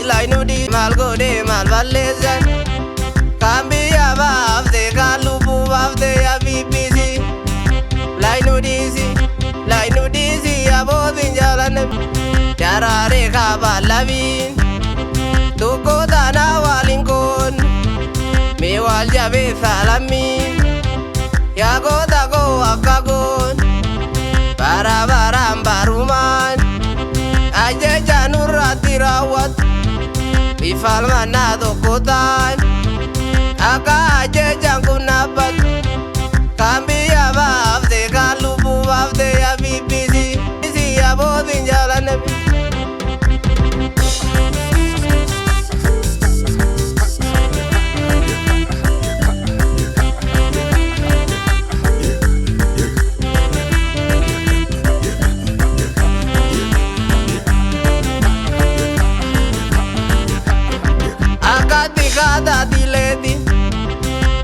lainudi malgode malvalezan kambi abavde kalubu bavde abibisi lainudisi abodin jalane jarare kabalabin tuko dana walinkon mewal jabe salamin yago dago akagon bara baruman aja janur atirawat bifal manado kotan aka aja jangkunabat kambi abavde kalubu bavde abibisi isi abodin jalane Kada dileti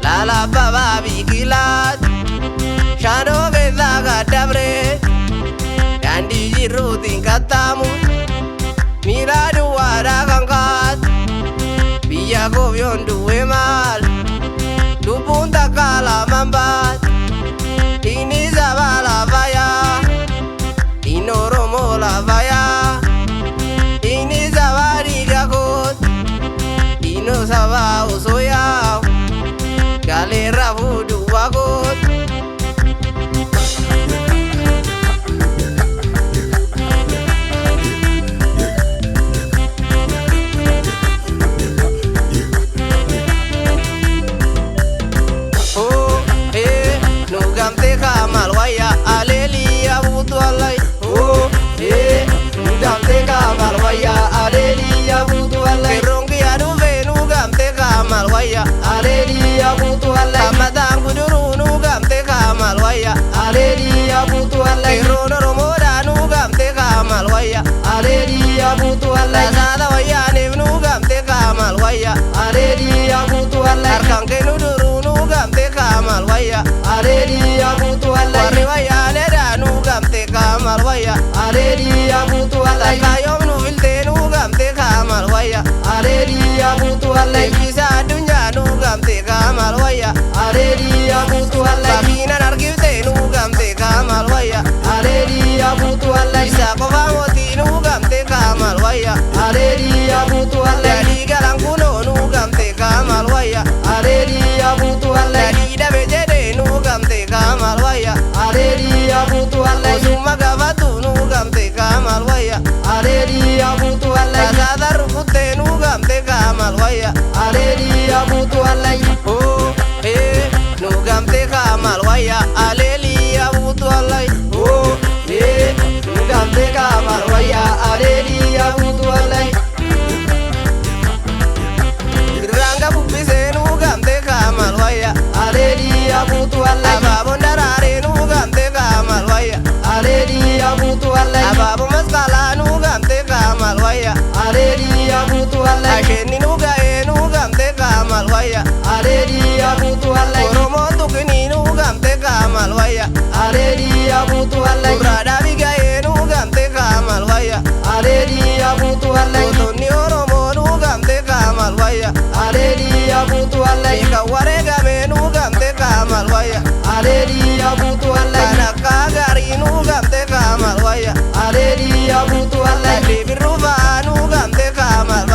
lala baba bikilat shano beza gadabre kandi jiru tingkatamu miradu wara kangkat biya gobion duwe mal dupunta kala mambat ini zabala vaya inoromo la vaya ini zabari gakot no saba usoya galera vudu wagot oh no gamte kamal waya alelia vudu alai oh no gamte kamal waya alelia vudu alai kamal waya alelia butu alai Ramadan kuduru nu gamte kamal waya alelia butu alai rono romoda nu gamte kamal waya alelia butu alai sada waya ne nu gamte kamal waya alelia butu alai arkanke nu duru nu gamte kamal waya alelia butu alai wari waya ne da nu gamte kamal waya alelia butu alai kayom nu vilte nu gamte kamal waya alelia butu alai bisa dunya nu gamte kamal waya alelia butu alai bakina nargifte nu gamte kamal waya alelia butu alai bisa kofamoti nu gamte kamal waya alelia butu alai di galang kuno nu gamte kamal waya alelia butu alai di dabejede nu gamte kamal waya alelia butu alai suma gavatu nu gamte kamal waya alelia butu alai sadar kutte nu gamte kamal waya alelia butu alai oh nu gamte kamal waya alelia butu alai oh nu gamte kamal waya alelia butu alai ranga bupise nu gamte kamal waya alelia butu alai ababo ndarare nu gamte kamal waya alelia butu alai ababo maskala nu gamte kamal waya alelia butu alai asheni nu gae nu gamte kamal waya alelia butu alai oromo tukini nu gamte kamal waya alelia butu alai brada bigae nu gamte kamal waya alelia butu alai toni oromo nu gamte kamal waya alelia butu alai kaware game nu gamte kamal waya alelia butu alai kanaka gari nu gamte kamal waya alelia butu alai biruba nu gamte kamal